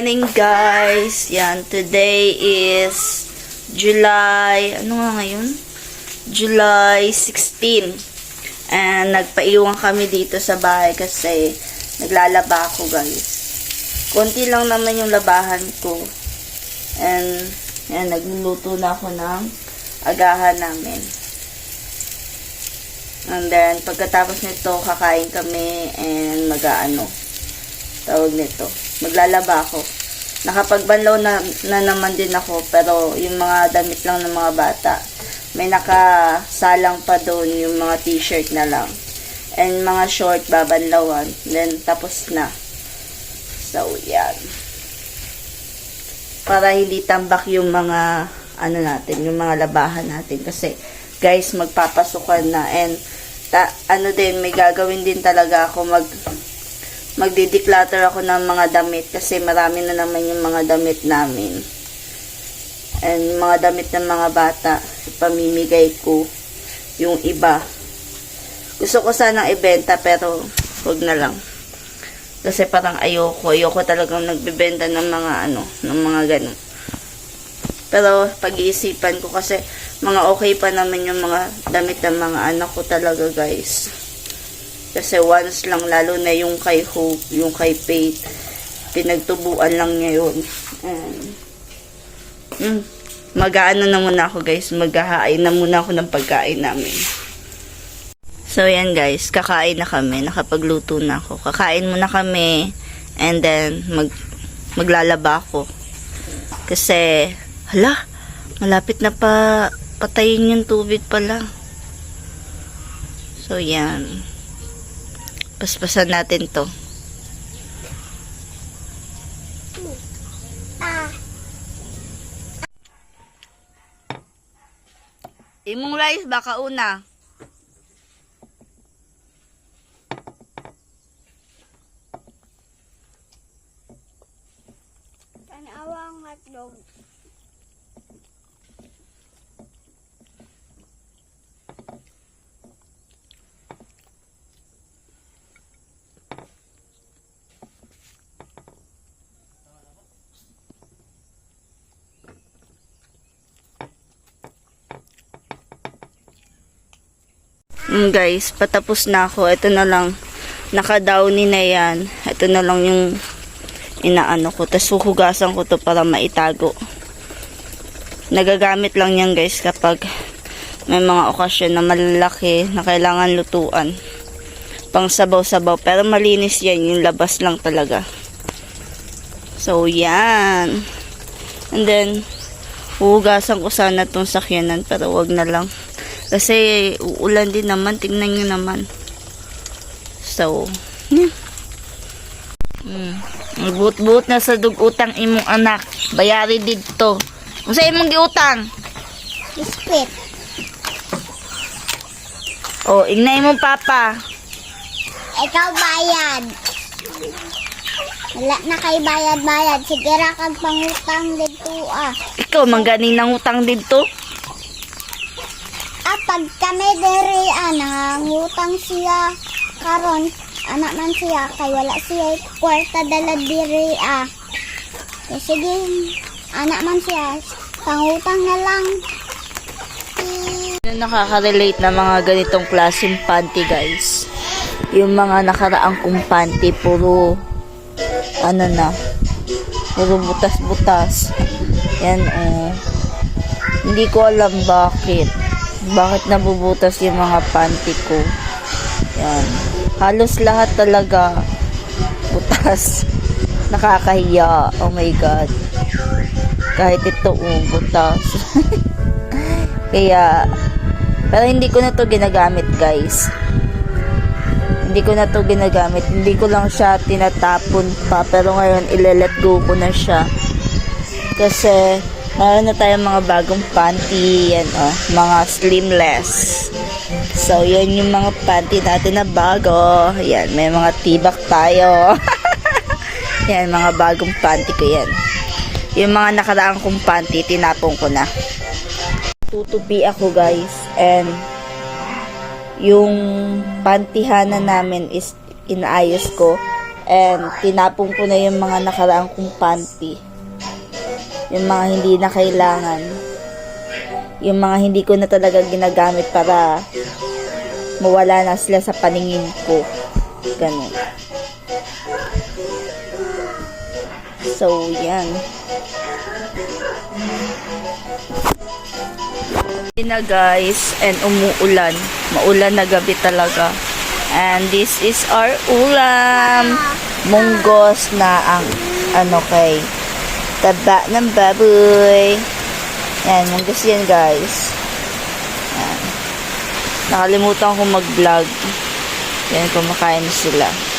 morning, guys. Yan, today is July, ano nga ngayon? July 16. And nagpaiwan kami dito sa bahay kasi naglalaba ako, guys. Konti lang naman yung labahan ko. And yan, nagluluto na ako ng agahan namin. And then, pagkatapos nito, kakain kami and tawag nito, maglalaba ako. Nakapagbanlaw na naman din ako, pero yung mga damit lang ng mga bata, may nakasalang pa doon, yung mga t-shirt na lang. And mga short, babanlawan. Then, tapos na. So, yan. Para hindi tambak yung mga, yung mga labahan natin. Kasi, guys, magpapasukan na. And, may gagawin din talaga ako, magdi-declutter ako ng mga damit kasi marami na naman yung mga damit namin. And mga damit ng mga bata, ipamimigay ko yung iba. Gusto ko sanang ibenta pero huwag na lang. Kasi parang ayoko talagang nagbebenta ng mga ng mga ganun. Pero pag-iisipan ko kasi mga okay pa naman yung mga damit ng mga anak ko talaga, guys. Kasi once lang, lalo na yung kay Hope, yung kay Faith, pinagtubuan lang niya yun. Mag-aano na muna ako, guys. Maghahain na muna ako ng pagkain namin. So, yan, guys. Kakain na kami. Nakapagluto na ako. Kakain muna kami. And then, maglalaba ako. Kasi, malapit na patayin yung tubig pala. So, yan. Paspasan natin to. Imong rice baka una. Tanawang hotdog. Guys, patapos na ako. Ito na lang. Naka-downy na yan. Ito na lang yung inaano ko. Tapos huhugasan ko to para maitago. Nagagamit lang yan, guys, kapag may mga okasyon na malalaki na kailangan lutuan. Pang sabaw-sabaw. Pero malinis yan. Yung labas lang talaga. So, yan. And then, huhugasan ko sana itong sakyanan. Pero wag na lang. Kasi uulan din naman, tingnan nyo naman. So, buot-buot na sa dugutang imong anak. Bayari dito. Kung sa imong giutang? Biskwit. Oh, ignay mo papa. Ikaw bayad. Wala na kay bayad-bayad. Sige ra kag pangutang dito Ikaw, mangganing nang utang dito? Pag kami diri nangutang siya karon, anak man siya kay wala siya kwarta dala diri sige, anak man siya pangutang na lang. Yung nakaka-relate na mga ganitong klaseng panty, guys. Yung mga nakaraang kong panty, puro puro butas-butas. Yan, hindi ko alam bakit nabubutas yung mga panty ko. Yan. Halos lahat talaga butas. Nakakahiya. Oh my God. Kahit ito, butas. Kaya, pero hindi ko na to ginagamit, guys. Hindi ko na to ginagamit. Hindi ko lang siya tinatapon pa. Pero ngayon, ile-let go ko na siya. Kasi, meron na tayong mga bagong panty, yan mga slimless. So, yan yung mga panty natin na bago. Yan, may mga tibak tayo. Yan, mga bagong panty ko yan. Yung mga nakaraang kong panty, tinapong ko na. Tutupi ako, guys. And, yung pantihanan namin is inaayos ko. And tinapon ko na yung mga nakaraang kong panty. Yung mga hindi na kailangan. Yung mga hindi ko na talaga ginagamit para mawala na sila sa paningin ko. Ganun. So, yan. Yan na guys, and umuulan. Maulan na gabi talaga. And this is our ulam. Munggos na ang kay taba ng baboy. Yan, munggos yan guys. Yan. Nakalimutan ko mag-vlog. Yan, kumakain sila.